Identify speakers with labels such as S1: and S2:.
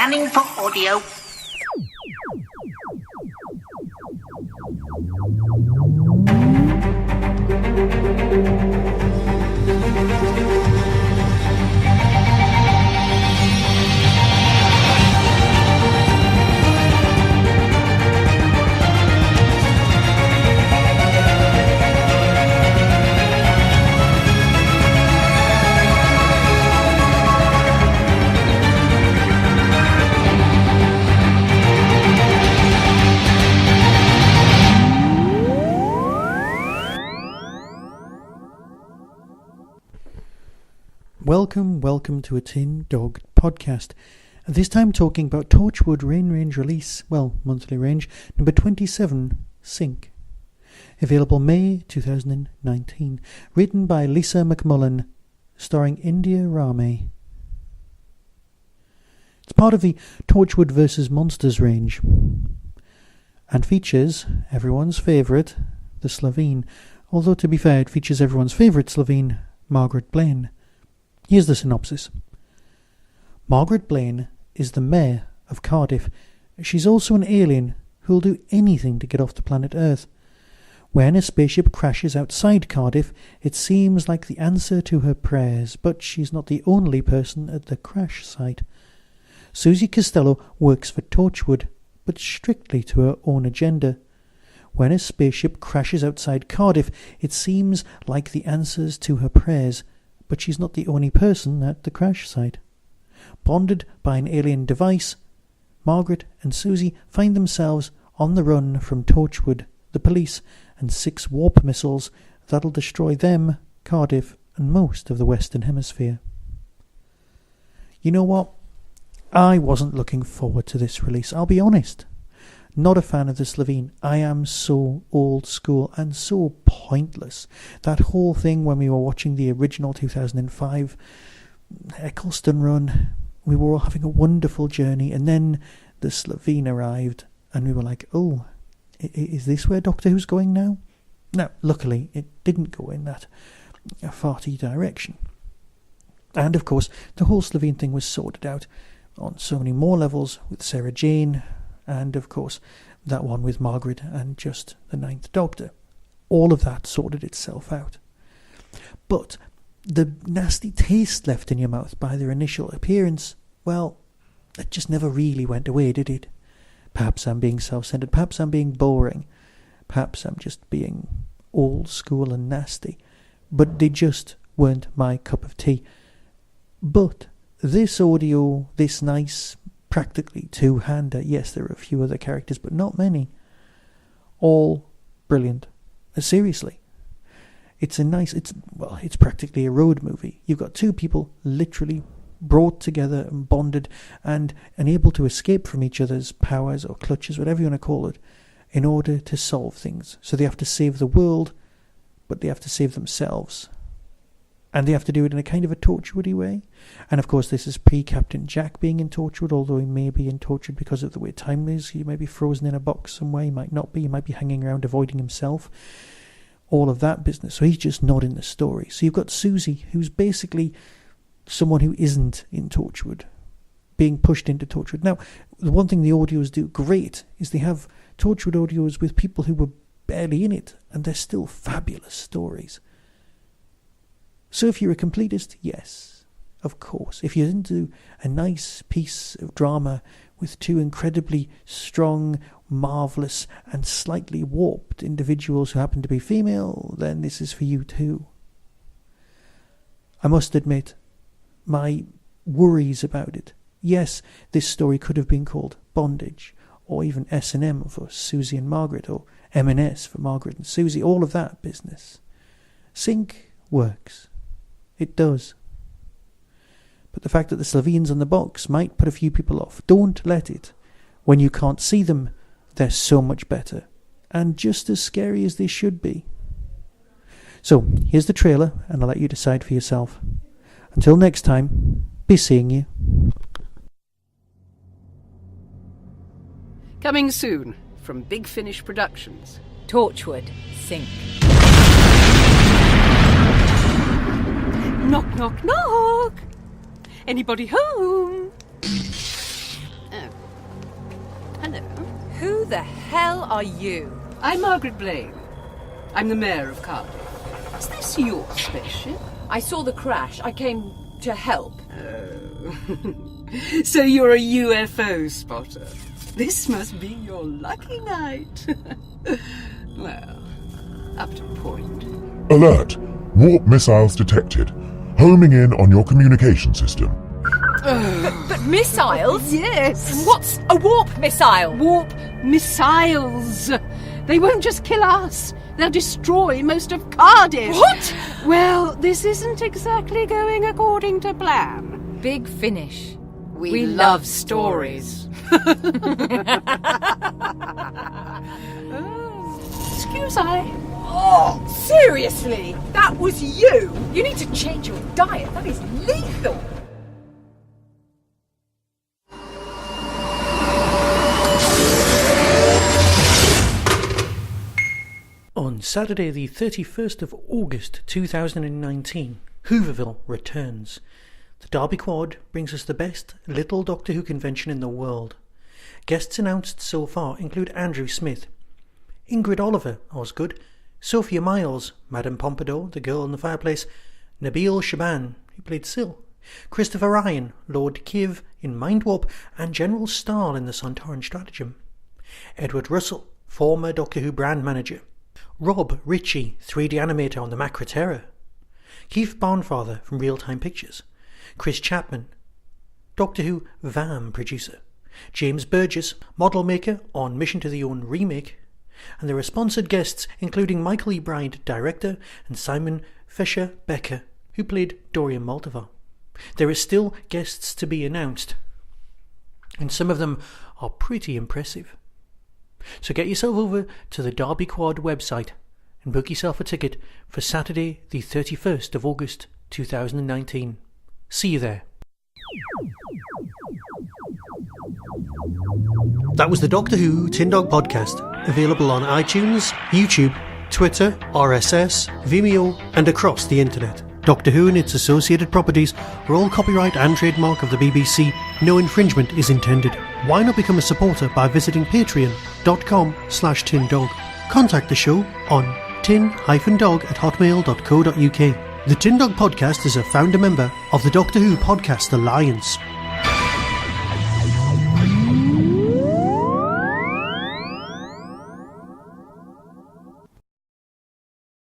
S1: Scanning for audio.
S2: Welcome to a Tin Dog podcast. This time talking about Torchwood Rain Range release, monthly range, number 27, Sync. Available May 2019. Written by Lisa McMullen, starring India Rame. It's part of the Torchwood vs. Monsters range, and features everyone's favourite, the Slovene, although to be fair it features everyone's favourite Slovene, Margaret Blaine. Here's the synopsis. Margaret Blaine is the Mayor of Cardiff. She's also an alien who'll do anything to get off the planet Earth. When a spaceship crashes outside Cardiff, it seems like the answer to her prayers, but she's not the only person at the crash site. Suzie Costello works for Torchwood, but strictly to her own agenda. When a spaceship crashes outside Cardiff, it seems like the answers to her prayers, but she's not the only person at the crash site. Bonded by an alien device, Margaret and Suzie find themselves on the run from Torchwood, the police, and 6 warp missiles that'll destroy them, Cardiff, and most of the Western Hemisphere. You know what? I wasn't looking forward to this release, I'll be honest. Not a fan of the Slovene. I am so old school and so pointless. That whole thing when we were watching the original 2005 Eccleston run, we were all having a wonderful journey, and then the Slovene arrived, and we were like, oh, is this where Doctor Who's going now? Now, luckily, it didn't go in that farty direction. And, of course, the whole Slovene thing was sorted out on so many more levels with Sarah Jane, and, of course, that one with Margaret and just the 9th Doctor. All of that sorted itself out. But the nasty taste left in your mouth by their initial appearance, well, it just never really went away, did it? Perhaps I'm being self-centered, perhaps I'm being boring, perhaps I'm just being old school and nasty, but they just weren't my cup of tea. But this audio, this nice, practically two-hander, yes, there are a few other characters, but not many, all brilliant. Seriously. It's practically a road movie. You've got 2 people literally brought together and bonded and able to escape from each other's powers or clutches, whatever you want to call it, in order to solve things. So they have to save the world, but they have to save themselves. And they have to do it in a kind of a Torchwoody way. And of course this is pre-Captain Jack being in Torchwood, although he may be in Torchwood because of the way time is. He may be frozen in a box somewhere, he might not be, he might be hanging around avoiding himself. All of that business. So he's just not in the story. So you've got Suzie, who's basically someone who isn't in Torchwood, being pushed into Torchwood. Now, the one thing the audios do great is they have Torchwood audios with people who were barely in it, and they're still fabulous stories. So if you're a completist, yes, of course. If you're into a nice piece of drama with 2 incredibly strong, marvellous and slightly warped individuals who happen to be female, then this is for you too. I must admit, my worries about it. Yes, this story could have been called Bondage, or even S&M for Suzie and Margaret, or M&S for Margaret and Suzie, all of that business. Sync works. It does. But the fact that the Slovenes on the box might put a few people off, don't let it. When you can't see them, they're so much better, and just as scary as they should be. So, here's the trailer, and I'll let you decide for yourself. Until next time, be seeing you.
S3: Coming soon from Big Finish Productions.
S4: Torchwood, Sync.
S3: Knock, knock, knock! Anybody home?
S4: the hell are you?
S3: I'm Margaret Blaine. I'm the Mayor of Cardiff. Is this your spaceship?
S4: I saw the crash. I came to help.
S3: So you're a UFO spotter. This must be your lucky night. Well, up to point.
S1: Alert! Warp missiles detected. Homing in on your communication system.
S4: But missiles?
S3: Yes.
S4: What's a warp missile?
S3: Warp missiles. They won't just kill us. They'll destroy most of Cardiff.
S4: What?
S3: Well, this isn't exactly going according to plan.
S4: Big Finish.
S3: We love stories. Excuse I.
S4: Oh, seriously? That was you? You need to change your diet. That is lethal.
S2: On Saturday the 31st of August 2019, Hooverville returns. The Derby Quad brings us the best Little Doctor Who convention in the world. Guests announced so far include Andrew Smith, Ingrid Oliver, Osgood, Sophia Miles, Madame Pompadour, the girl in the fireplace, Nabil Shaban, who played Syl, Christopher Ryan, Lord Kiv in Mind Warp, and General Stahl in the Sontaran Stratagem, Edward Russell, former Doctor Who brand manager, Rob Ritchie, 3D animator on the Macra Terror, Keith Barnfather from Real Time Pictures, Chris Chapman, Doctor Who VAM producer, James Burgess, model maker on Mission to the Own remake, and there are sponsored guests including Michael E. Bride, director, and Simon Fisher Becker, who played Dorian Maldivar. There are still guests to be announced, and some of them are pretty impressive. So get yourself over to the Derby Quad website and book yourself a ticket for Saturday the 31st of August 2019. See you there. That was the Doctor Who Tin Dog Podcast, available on iTunes, YouTube, Twitter, RSS, Vimeo, and across the internet. Doctor Who and its associated properties are all copyright and trademark of the BBC. No infringement is intended. Why not become a supporter by visiting patreon.com/tindog. Contact the show on tin-dog@hotmail.co.uk. The Tin Dog Podcast is a founder member of the Doctor Who Podcast Alliance.